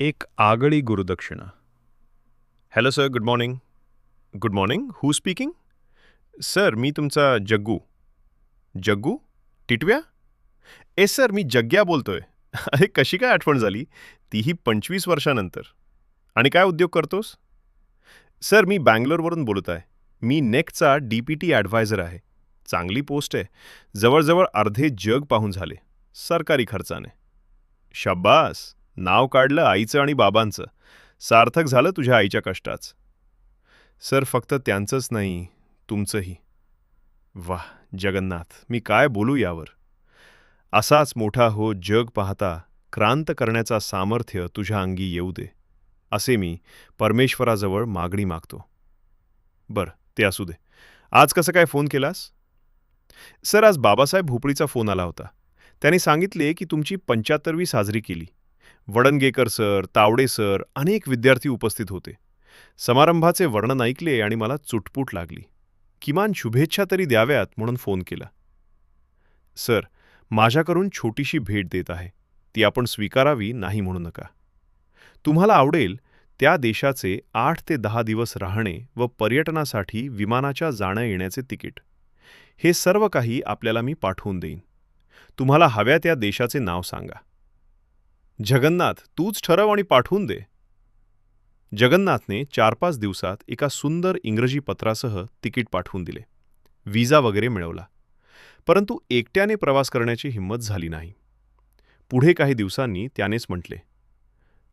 एक आगळी गुरुदक्षिणा. Hello sir, good morning. Good morning, who speaking? Sir, मी तुमचा जग्गू. जग्गू? टिटव्या? सर, मी जग्ग्या बोलतोय. अरे, कशी काय आठवण झाली? तीही 25 वर्षानंतर. आणि काय उद्योग करतोस? सर, मी बँगलोरवरून बोलत आहे. मी नेकचा DPT ॲडवायझर आहे. चांगली पोस्ट आहे. जवळजवळ अर्धे जग पाहून झाले. सरकारी खर्चाने. शाब्बास. नाव काढलं आईचं आणि बाबांचं. सार्थक झालं तुझ्या आईच्या कष्टाचं. सर, फक्त त्यांचंच नाही, तुमचंही. वाह जगन्नाथ, मी काय बोलू यावर. असाच मोठा हो जग पाहता क्रांत करण्याचा सामर्थ्य तुझ्या अंगी येऊ दे, असे मी परमेश्वराजवळ मागणी मागतो. बरं, ते असू दे. आज कसं काय फोन केलास? सर, आज बाबासाहेब भोपळीचा फोन आला होता. त्यांनी सांगितले की तुमची 75वी साजरी केली. वडणगेकर सर, तावडे सर, अनेक विद्यार्थी उपस्थित होते. समारंभाचे वर्णन ऐकले आणि मला चुटपूट लागली. किमान शुभेच्छा तरी द्याव्यात म्हणून फोन केला. सर, माझ्याकडून छोटीशी भेट देत आहे. ती आपण स्वीकारावी, नाही म्हणू नका. तुम्हाला आवडेल त्या देशाचे 8 ते 10 दिवस राहणे व पर्यटनासाठी विमानाच्या जाण्या-येण्याचे तिकीट. हे सर्व काही आपल्याला मी पाठवून देईन. तुम्हाला हव्या त्या देशाचे नाव सांगा. जगन्नाथ, तूच ठरव आणि पाठवून दे. जगन्नाथने 4-5 दिवसात एका सुंदर इंग्रजी पत्रासह तिकीट पाठवून दिले. व्हिसा वगैरे मिळवला. परंतु एकट्याने प्रवास करण्याची हिंमत झाली नाही. पुढे काही दिवसांनी त्यानेच म्हटले,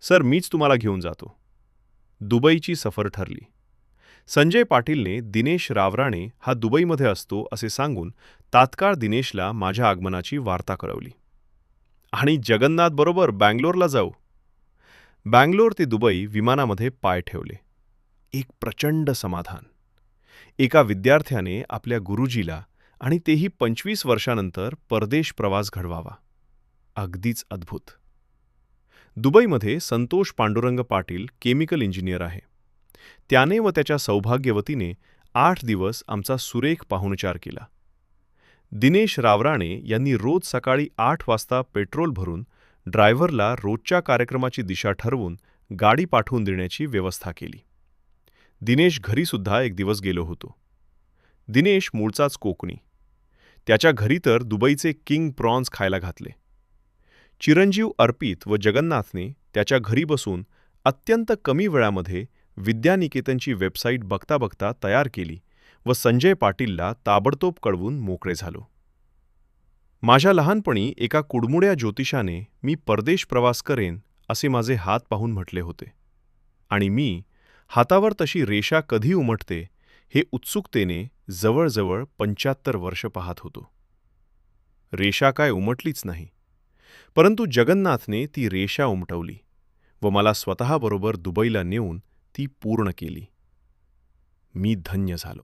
सर, मीच तुम्हाला घेऊन जातो. दुबईची सफर ठरली. संजय पाटीलने दिनेश रावराणे हा दुबईमध्ये असतो असे सांगून तात्काळ दिनेशला माझ्या आगमनाची वार्ता कळवली. आणि जगन्नाथबरोबर बँगलोरला जाऊ. बँगलोर ते दुबई विमानामध्ये पाय ठेवले. एक प्रचंड समाधान. एका विद्यार्थ्याने आपल्या गुरुजीला आणि तेही 25 वर्षानंतर परदेश प्रवास घडवावा. अगदीच अद्भुत. दुबईमध्ये संतोष पांडुरंग पाटील केमिकल इंजिनियर आहे. त्याने व त्याच्या सौभाग्यवतीने 8 दिवस आमचा सुरेख पाहुणचार केला. दिनेश रावराणे यांनी रोज सकाळी 8 वाजता पेट्रोल भरून ड्रायव्हरला रोजच्या कार्यक्रमाची दिशा ठरवून गाडी पाठवून देण्याची व्यवस्था केली. दिनेश घरीसुद्धा एक दिवस गेलो होतो. दिनेश मूळचाच कोकणी. त्याच्या घरी तर दुबईचे किंग प्रॉन्स खायला घातले. चिरंजीव अर्पित व जगन्नाथने त्याच्या घरी बसून अत्यंत कमी वेळामध्ये विद्यानिकेतनची वेबसाईट बघता बघता तयार केली व संजय पाटीलला ताबडतोब कळवून मोकळे झालो. माझ्या लहानपणी एका कुडमुड्या ज्योतिषाने मी परदेश प्रवास करेन असे माझे हात पाहून म्हटले होते. आणि मी हातावर तशी रेषा कधी उमटते हे उत्सुकतेने जवळजवळ 75 वर्ष पाहत होतो. रेषा काय उमटलीच नाही. परंतु जगन्नाथने ती रेषा उमटवली व मला स्वतःबरोबर दुबईला नेऊन ती पूर्ण केली. मी धन्य झालो.